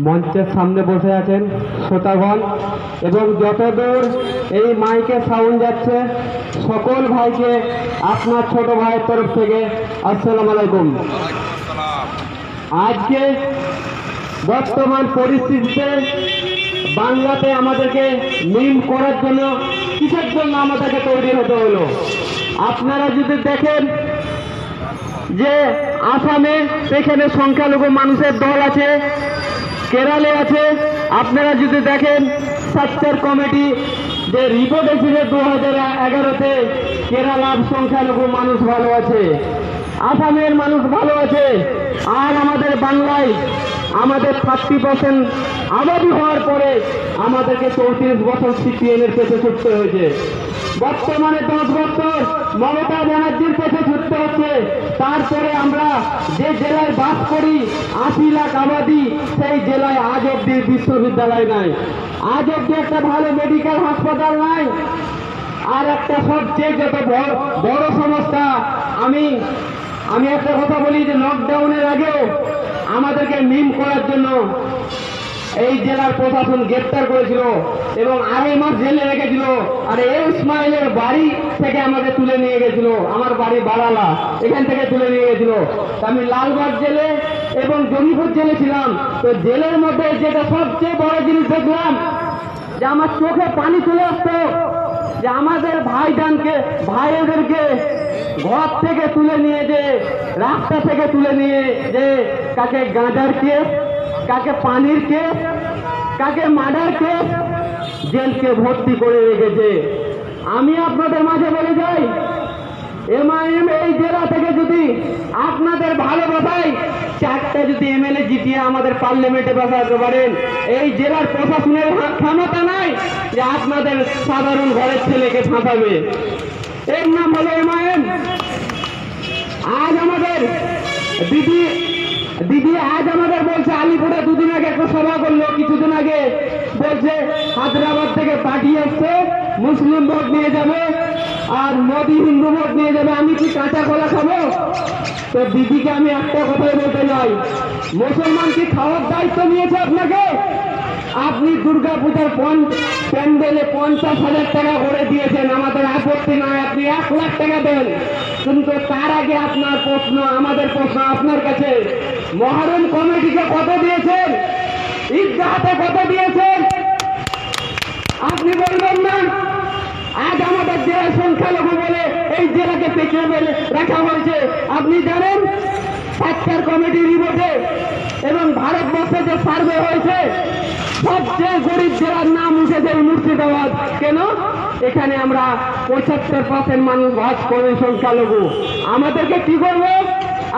মঞ্চের সামনে বসে আছেন শ্রোতাগণ এবং যতদূর এই মাইকে সাউন্ড যাচ্ছে সকল ভাইকে আপনার ছোট ভাইয়ের তরফ থেকে আসসালামু আলাইকুম। আজকে বর্তমান পরিস্থিতিতে বাংলাতে আমাদেরকে মিম করার জন্য কিসের জন্য আমাদেরকে তৈরি হতে হলো? আপনারা যদি দেখেন যে আসামে সেখানে সংখ্যালঘু মানুষের দল আছে, কেরালে আছে। আপনারা যদি দেখেন সাচ্চার কমিটি যে রিপোর্ট এসেছে 2011-তে, কেরালার সংখ্যালঘু মানুষ ভালো আছে, আসামের মানুষ ভালো আছে, আর আমাদের বাংলায় আমাদের 30% আবাদি হওয়ার পরে আমাদেরকে 34 বছর সিপিএমের পেছনে ছুটতে হয়েছে। বর্তমানে 10 বছর মমতা ব্যানার্জির পেছনে ছুটতে হচ্ছে। তারপরে আমরা যে জেলায় বাস করি 80 লাখ আবাদি, সেই জেলায় আজ অব্দি বিশ্ববিদ্যালয় নাই, আজ অব্দি একটা ভালো মেডিকেল হাসপাতাল নাই। আর একটা সবচেয়ে যত বড় সমস্যা, আমি একটা কথা বলি যে লকডাউনের আগেও আমাদেরকে মিম করার জন্য এই জেলার প্রশাসন গ্রেপ্তার করেছিল এবং 2.5 মাস জেলে রেখেছিল। আর এই ইসমাইলের বাড়ি থেকে আমাদের তুলে নিয়ে গেছিল, আমার বাড়ি বারালা, এখান থেকে তুলে নিয়ে গেছিল। আমি লালবাগ জেলে এবং জঙ্গিপুর জেলে ছিলাম। তো জেলের মধ্যে যেটা সবচেয়ে বড় জিনিস দেখলাম যে আমার চোখে পানি চলে আসতো, যে আমাদের ভাইদেরকে ঘর থেকে তুলে নিয়ে যে রাস্তা থেকে তুলে নিয়ে যে কাকে গাঁজার কেস, কাকে পানির কেস, কাকে মার্ডার কেস, জেলকে ভর্তি করে রেখেছে। আমি আপনাদের মাঝে বলে যাই, এমআইএম এই জেলা থেকে যদি আপনাদের ভালোবাসায় 4টা যদি এমএলএ জিতিয়ে আমাদের পার্লামেন্টে বসাতে পারেন, এই জেলার প্রশাসনের ক্ষমতা নাই যে আপনাদের সাধারণ ঘরের ছেলেকে ফাঁসাবে। এর নাম হলো এমআইএম। আজ আমাদের দিদি আজ আমাদের বলছে, আলিপুরে দুদিন আগে একটা সভা করলো, কিছুদিন আগে বলছে হায়দ্রাবাদ থেকে পাঠিয়ে আসছে, মুসলিম ভোট নিয়ে যাবে আর মোদি হিন্দু ভোট নিয়ে যাবে। আমি কি কাঁচা কলা খাবো? তো দিদিকে আমি একটা কথাই বলতে চাই, মুসলমান কি খাওয়ার দায়িত্ব নিয়েছে আপনাকে? আপনি দুর্গাপূজার প্যান্ডেলে 50,000 টাকা করে দিয়েছেন, আমাদের আপত্তি নয়, আপনি 1 লাখ টাকা দেন। কিন্তু তার আগে আপনার প্রশ্ন, আমাদের প্রশ্ন আপনার কাছে, মহরম কমিটিকে কত দিয়েছেন? ঈদগাহতে কত দিয়েছেন? আপনি বলবেন না? আজ আমাদের জেলায় সংখ্যালঘু বলে এই জেলাকে পেঁচে রাখা হয়েছে। আপনি জানেন সাচ্চার কমিটি রিপোর্টে এবং ভারতবর্ষে যে সার্ভে হয়েছে, সবচেয়ে গরিব জেলার নাম উঠেছে মুর্শিদাবাদ। কেন? এখানে আমরা 75% মানুষ বাস করে সংখ্যালঘু। আমাদেরকে কি করবে?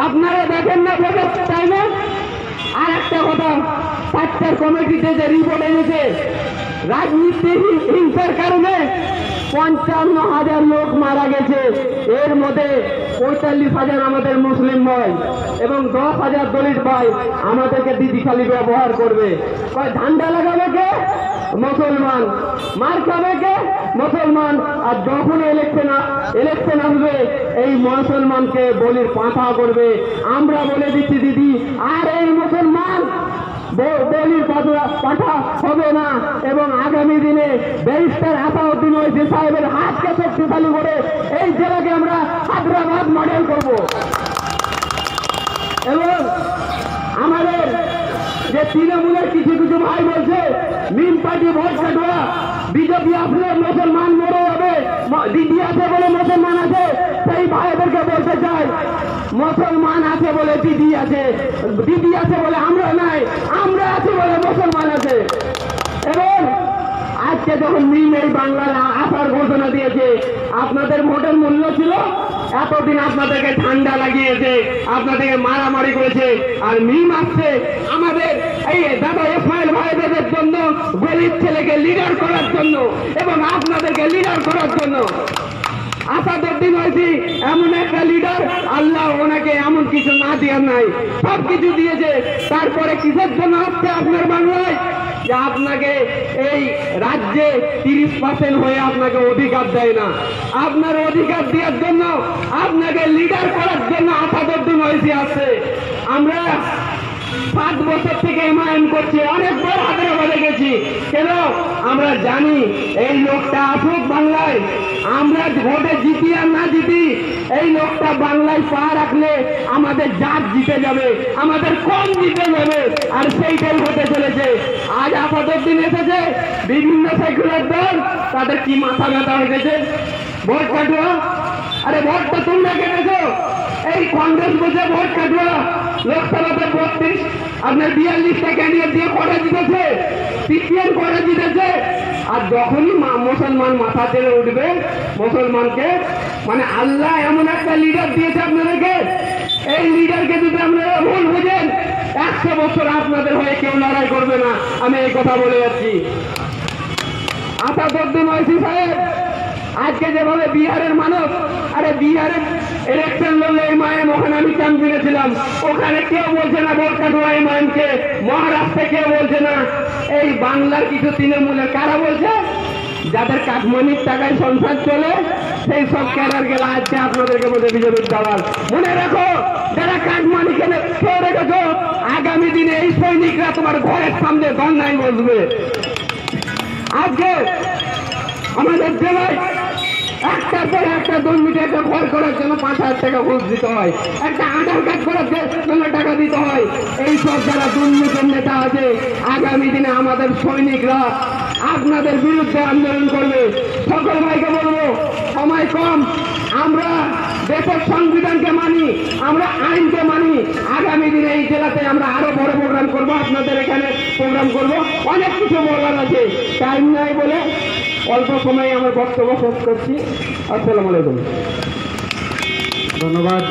আপনারা দেখেন না ভোটের টাইমে? আর একটা কথা, সাচ্চার কমিটিতে যে রিপোর্ট এনেছে, রাজনীতির হিংসার কারণে 55,000 লোক মারা গেছে। এর মধ্যে 45,000 আমাদের মুসলিম ভাই এবং 10,000 দলিত ভাই। আমাদেরকে দিদি খালি ব্যবহার করবে। ঝান্ডা লাগাবে কে? মুসলমান। মার খাবে কে? মুসলমান। আর যখন ইলেকশন আসবে এই মুসলমানকে বলির পাঁঠা করবে। আমরা বলে দিচ্ছি দিদি, আর এই মুসলমান বলির পাঠা হবে না। এবং আগামী দিনে ব্যারিস্টার আসাউদ্দিন ওয়াইসি সাহেবের হাতকে শক্তিশালী করে এই জেলাকে আমরা হায়দ্রাবাদ মডেল করব। এবং আমাদের যে তৃণমূলের কিছু কিছু ভাই বলছে মিম পার্টি ভোট কাটুয়া, বিজেপি আসলে মুসলমান মরে যাবে, দিদি আছে বলে মুসলমান আছে। সেই ভাইদেরকে বলতে চাই, মুসলমান আছে বলে দিদি আছে, দিদি আছে বলে আমরা নাই, আমরা আছি বলে মুসলমান আছে। এবং আজকে যখন মিম এই বাংলার আসার ঘোষণা দিয়েছে, আপনাদের ভোটের মূল্য ছিল? এতদিন আপনাদেরকে ঠান্ডা লাগিয়েছে, আপনাদেরকে মারামারি করেছে। আর মিম আসছে আমাদের এই দাদা ইসমাইল ভাইদের জন্য, গরিব ছেলেকে লিডার করার জন্য এবং আপনাদেরকে লিডার করার জন্য। আসাদুদ্দিন ওয়াইসি এমন একটা লিডার, আল্লাহ ওনাকে এমন কিছু না দেওয়ার নাই, সব কিছু দিয়েছে। তারপরে কিসের জন্য আসছে আপনার বাংলায়? যে আপনাকে এই রাজ্যে 30% হয়ে আপনাকে অধিকার দেয় না। আপনার অধিকার দেওয়ার জন্য, আপনাকে লিডার করার জন্য আসাদুদ্দিন ওয়াইসি আসছে। আমরা 7 বছর থেকে এমআইএম করছে, অনেকবার হায়দ্রাবাদে গেছি। কেন? আমরা জানি এই লোকটা আসুক বাংলায়, আমরা ভোটে জিতি আর না জিতি, এই লোকটা বাংলায় পা রাখলে আমাদের জাত জিতে যাবে, আমাদের কম জিতে যাবে, আর সেইটাই হতে চলেছে। আজ আপাতত দিন এসেছে বিভিন্ন সেকুলার দল, তাদের কি মাথা ব্যথা হয়ে গেছে, ভোট কাটুয়া। আরে ভোটটা তোমরা কেটেছো, এই কংগ্রেস বসে ভোট কাটুয়া। লোকসভাতে 32 আপনার 42টা ক্যান্ডিডেট দিয়ে কটা জিতেছে, সিপিএম কটা জিতেছে। আর যখনই মুসলমান মাথা তেলে উঠবে, মুসলমানকে মানে আল্লাহ এমন একটা লিডার দিয়েছে আপনাদেরকে, এই লিডারকে যদি আপনারা ভুল বুঝেন, 100 বছর আপনাদের হয়ে কেউ লড়াই করবে না, আমি এই কথা বলে যাচ্ছি। আসাদুদ্দিন ওয়াইসি সাহেব আজকে যেভাবে বিহারের মানুষ, আরে বিহারের ইলেকশন লড়লে এমআইএম, ওখানে আমি চ্যাম্পিয়নে ছিলাম, ওখানে কেউ বলছে না ভোট কাটুয়া এমআইএমকে, মহারাষ্ট্রে কেউ বলছে না। এই বাংলার কিছু তৃণমূলের কারা বলছে, যাদের কাঠমানির টাকায় সংসার চলে, সেই সব ক্যাডার গেলা আজকে আপনাদেরকে বলছে বিজেপির দালাল। মনে রাখো, যারা কাঠমানি খেয়ে রেখেছো, আগামী দিনে এই সৈনিকরা তোমার ঘরের সামনে গন্ডায় বসবে। আজকে আমাদের জেলায় একটার পর একটা দুর্নীতি, একটা ঘর করার জন্য 5,000 টাকা ঘুষ দিতে হয়, একটা আধার কার্ড করার জন্য টাকা দিতে হয়। এই সব যারা দুর্নীতির নেতা আছে, আগামী দিনে আমাদের সৈনিকরা আপনাদের বিরুদ্ধে আন্দোলন করবে। সকল ভাইকে বলবো, সময় কম, আমরা দেশের সংবিধানকে মানি, আমরা আইনকে মানি। আগামী দিনে এই জেলাতে আমরা আরো বড় প্রোগ্রাম করব, আপনাদের এখানে প্রোগ্রাম করব, অনেক কিছু বলার আছে, টাইম নাই বলে অল্প সময়ে আমার বক্তব্য শেষ করছি। আসসালামু আলাইকুম, ধন্যবাদ।